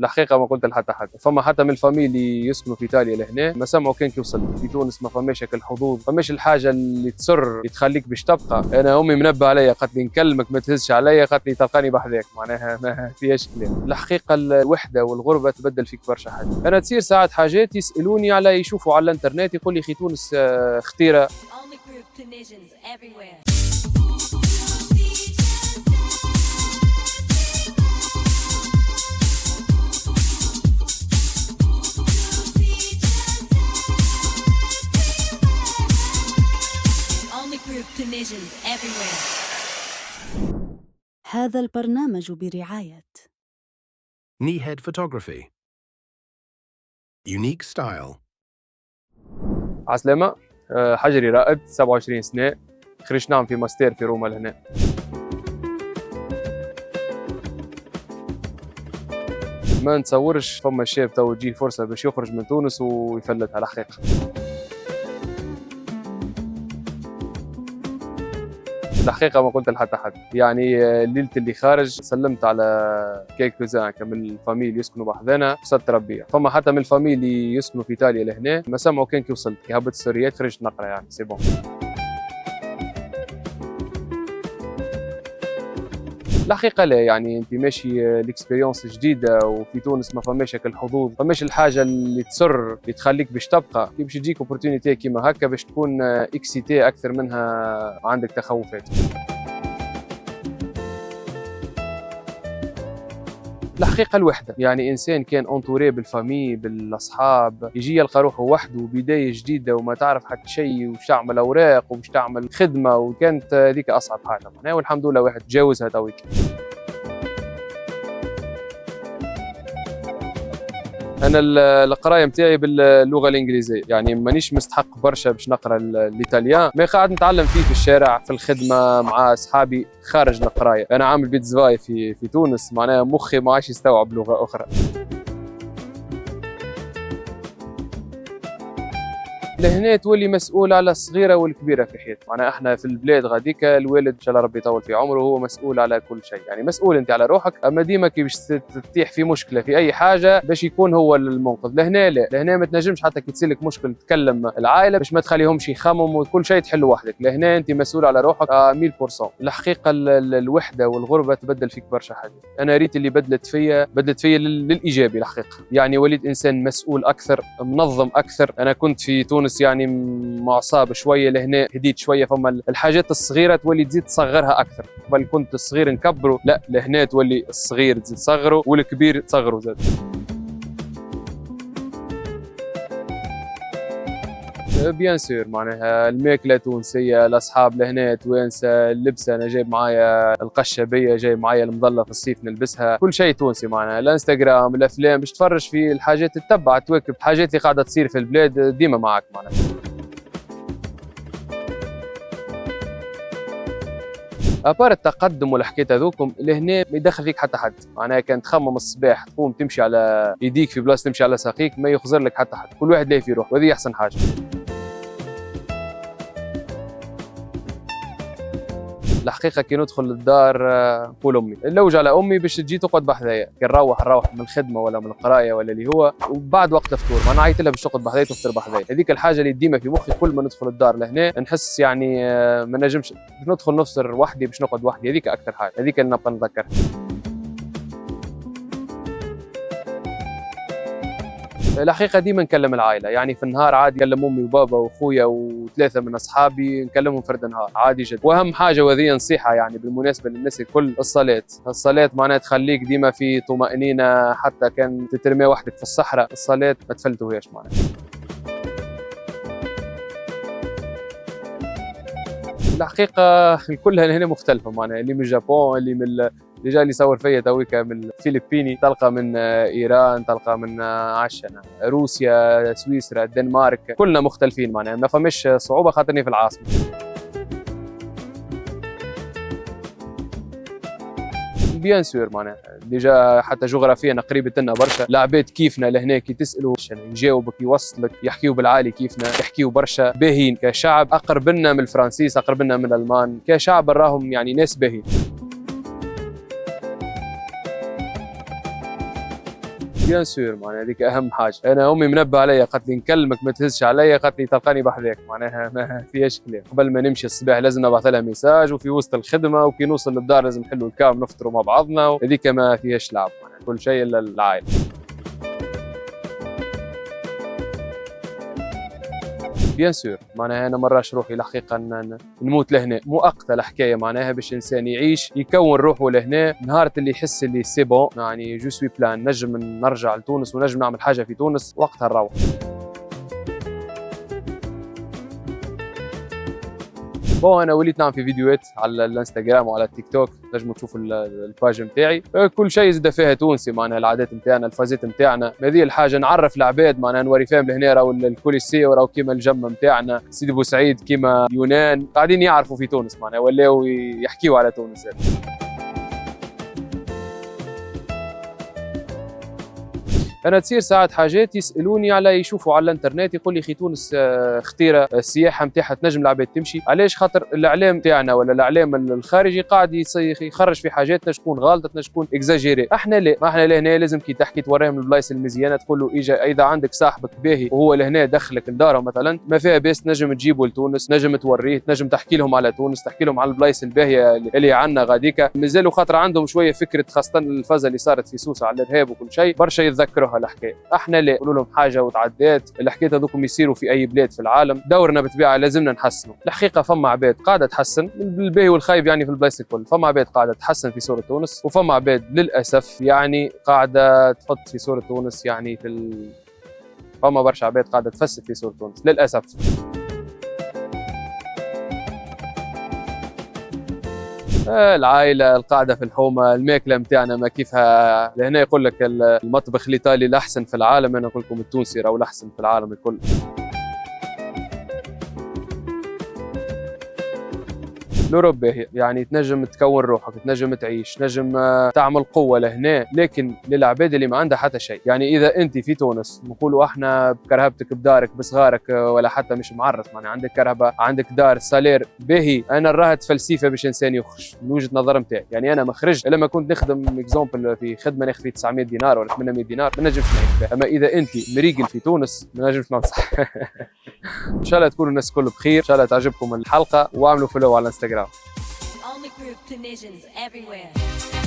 الحقيقه ما قلت لحتى حد، فما حتى من الفاميلي اللي يسكنوا في ايطاليا لهنا ما سمعوا كان كي وصل. في تونس ما فماش هيك الحظوظ، فماش الحاجه اللي تسر اللي تخليك باش تبقى. انا امي منبه عليا قالت لي نكلمك ما تهزش عليا، قالت لي تلقاني بحذاك، معناها ما فيهاش كلام. الحقيقه الوحده والغربه تبدل فيك برشا حاجات. انا تصير ساعات حاجات يسالوني على يشوفوا على الانترنت يقول لي اخي تونس اختيره. هذا البرنامج برعاية Kneehead Photography. Unique Style. عسلامة. حجري رائد 27 سنة، خريج نعم في ماستير في روما لهنا. ما نتصورش فما شاب تو تجيه فرصة باش يخرج من تونس ويفلتها الحقيقة. الحقيقة ما قلت لحتى حد، يعني ليلة اللي خارج سلمت على كيكوزان من الفاميل يسكنوا بحذانا وصلت تربية. فما حتى من الفاميل اللي يسكنوا في ايطاليا لهنا ما سمعوا كان كي وصلت، كي هبط السوريات خرجت نقرا يعني سي بون. الحقيقة لا، يعني انت ماشي الاكسبيريونس جديدة وفي تونس ما فماش هيك الحظوظ، فماش الحاجة اللي تسر اللي تخليك باش تبقى، كي باش تجيك اوبورتونيتي كيما هكا باش تكون اكسيتي اكثر منها عندك تخوفات. الحقيقة الوحدة، يعني إنسان كان أنطوري بالفامي بالأصحاب يجي يلقى روحه وحده بداية جديدة وما تعرف حتى شيء وش تعمل أوراق ومش تعمل خدمة، وكانت هذيك أصعب حاجة معناها، والحمد لله واحد تجاوزها تويك. أنا القراية متاعي باللغة الإنجليزية، يعني مانيش مستحق برشا باش نقرا الإيطاليان، ما قاعد نتعلم فيه في الشارع في الخدمة مع أصحابي خارج القراية. أنا عامل بيتزفاي في تونس، معناها مخي ما عادش يستوعب لغة أخرى. لهنا تولي مسؤول على الصغيره والكبيره في حياتك، معناها احنا في البلاد غاديك الوالد ان شاء الله ربي يطول في عمره هو مسؤول على كل شيء، يعني مسؤول انت على روحك، اما ديما كي باش تطيح في مشكله في اي حاجه باش يكون هو المنقذ. لهنا لا، لهنا ما تنجمش حتى كي تصير لك مشكل تكلم العائله باش ما تخليهمش يخمموا وكل شيء تحله وحدك، لهنا انت مسؤول على روحك 1000%. الحقيقه الوحده والغربه تبدل فيك برشا حاجات. انا ريت اللي بدلت فيا للايجابي الحقيقه، يعني وليت انسان مسؤول اكثر، منظم اكثر. انا كنت في تونس يعني معصاب شويه، لهنا هديت شويه، فما الحاجات الصغيره تولي تزيد تصغرها اكثر، بل كنت الصغير نكبره، لا لهنا تولي الصغير تزيد تصغره والكبير تصغره زاد. بيان سور، معناها الماكله تونسيه، الاصحاب لهنا توانسه، اللبسه انا جايب معايا القشابيه، جايب معايا المظله في الصيف نلبسها، كل شيء تونسي. معناها الانستغرام، الافلام، باش تفرج في الحاجات، تتبع تواكب الحاجات اللي قاعده تصير في البلاد ديما معك معناها. ابار التقدم والحكايات هذوكم لهنا ما يدخل فيك حتى حد، معناها كان تخمم الصباح تقوم تمشي على يديك في بلاصه تمشي على ساقيك، ما يخزر لك حتى حد، كل واحد لاهي في روحه، وهذه احسن حاجه. الحقيقه كي ندخل للدار نقول امي، نلوج على امي باش تجي تقعد بحذايا، كي نروح من الخدمه ولا من القرايه ولا اللي هو، وبعد وقت الفطور ما نعيط لها باش تقعد بحذايا تفطر بحذايا. هذيك الحاجه اللي ديما في مخي كل ما ندخل الدار لهنا نحس يعني ما نجمش ندخل نفطر وحدي باش نقعد وحدي، هذيك اكثر حاجه، هذيك اللي نبقى نتذكرها. الحقيقه ديما نكلم العائله، يعني في النهار عادي نكلم امي وبابا واخويا وثلاثه من اصحابي، نكلمهم فرد نهار عادي جدا. واهم حاجه وهذه نصيحه يعني بالمناسبه للناس الكل، الصلاه معناها تخليك ديما في طمانينه، حتى كان تترمي وحدك في الصحراء الصلاه ما تفلتوهاش معناها. الحقيقه كلها هنا مختلفه، معناها اللي من اليابان، اللي من اللي جاي اللي يصور فيا تويكا من الفلبيني، تلقى من ايران، تلقى من عشنا روسيا، سويسرا، الدنمارك، كلنا مختلفين معناها، ما فماش صعوبه خاطرني في العاصمه. بيان سور، معناها ديجا حتى جغرافيا قريبه لنا برشا، العباد كيفنا لهنا كي تسالوا يجاوبك يوصلك، يحكيوا بالعالي كيفنا، يحكيوا برشا باهين كشعب، اقرب لنا من الفرنسيس، اقرب لنا من الالمان، كشعب راهم يعني ناس باهين. بيان سور، معناها هذيك اهم حاجه. انا امي منبه عليا، قالت لي نكلمك ما تهزش عليا، قالت لي تلقاني بحذاك، معناها ما فيهاش كلام. قبل ما نمشي الصباح لازم نبعث لها ميساج، وفي وسط الخدمه وكي نوصل للدار لازم نحلوا الكام نفطروا مع بعضنا، هذيك ما فيهاش لعب، معناها كل شيء الا العائله. بيان سور، معناها انا مراش روحي الحقيقه نموت لهنا، مؤقته الحكايه، معناها باش الانسان يعيش يكون روحه لهنا، نهار اللي يحس اللي سي بون يعني جو سوي بلان، نجم نرجع لتونس ونجم نعمل حاجه في تونس، وقتها نروح. بون انا وليت نعمل في فيديوهات على الانستغرام وعلى التيك توك، نجموا تشوفوا الباج نتاعي، كل شيء زاد فيها تونسي، معناها العادات نتاعنا، الفازات نتاعنا، هذه الحاجه نعرف العباد، معناها نوري فيهم لهنا راهو الكوليسيو راهو كيما الجمه نتاعنا، سيدي بوسعيد كيما يونان، قاعدين يعرفوا في تونس، معناها ولاو يحكيوا على تونس. انا تصير ساعات حاجات يسالوني على، يشوفوا على الانترنت يقول لي اخي تونس خطيره، السياحه نتاعها تنجم العباد تمشي، علاش؟ خاطر الاعلام نتاعنا ولا الاعلام الخارجي قاعد يخرج في حاجات تنجم تكون غلطه، تنجم تكون اكزاجيري. احنا لا، احنا لهنا لازم كي تحكي توريهم البلايص المزيانه، تقول له اجا اذا عندك صاحبك باهي وهو لهنا دخلك لداره مثلا، ما فيها باس تنجم تجيبه لتونس، نجم توريه، تنجم تحكي لهم على تونس، تحكي لهم على البلايص الباهيه اللي عندنا غاديكا. مازالوا خاطر عندهم شويه فكره، خاصه الفازه اللي صارت في سوسه على الارهاب وكل شيء، برشا يتذكروها الحكايه. احنا لا، نقولوا لهم حاجه وتعدات، الحكايات هذوكم يصيروا في اي بلاد في العالم، دورنا بطبيعه لازمنا نحسنوا. الحقيقه فما عباد قاعده تحسن، الباهي والخايب يعني في البلايص الكل، فما عباد قاعده تحسن في صوره تونس، وفما عباد للاسف يعني قاعده تحط في صوره تونس يعني فما برشا عباد قاعده تفسد في صوره تونس للاسف. العائله، القاعده في الحومه، الماكله نتاعنا ما كيفها لهنا، يقول لك المطبخ الايطالي الاحسن في العالم، انا نقول لكم التونسي راهو الاحسن في العالم الكل. الأوروب باهية، يعني تنجم تكون روحك، تنجم تعيش، تنجم تعمل قوة لهنا، لكن للعباد اللي ما عندها حتى شيء، يعني إذا أنت في تونس نقولوا احنا بكرهبتك بدارك بصغارك ولا حتى مش معرس، معناها عندك كرهبة، عندك دار، سالير باهي، أنا نراها تفلسيفة باش إنسان يخرج من وجهة نظر نتاعي، يعني أنا ما خرجت إلا ما كنت نخدم اكزومبل في خدمة ناخذ فيه 900 دينار ولا 800 دينار، ما نجمش نعيش بها. أما إذا أنت مريقل في تونس ما نجمش ننصح. إن شاء الله تكونوا الناس الكل بخير، إن شاء الله تعجبكم الحلقة، واعملوا فولو على الانستغرام. Only group Tunisians everywhere.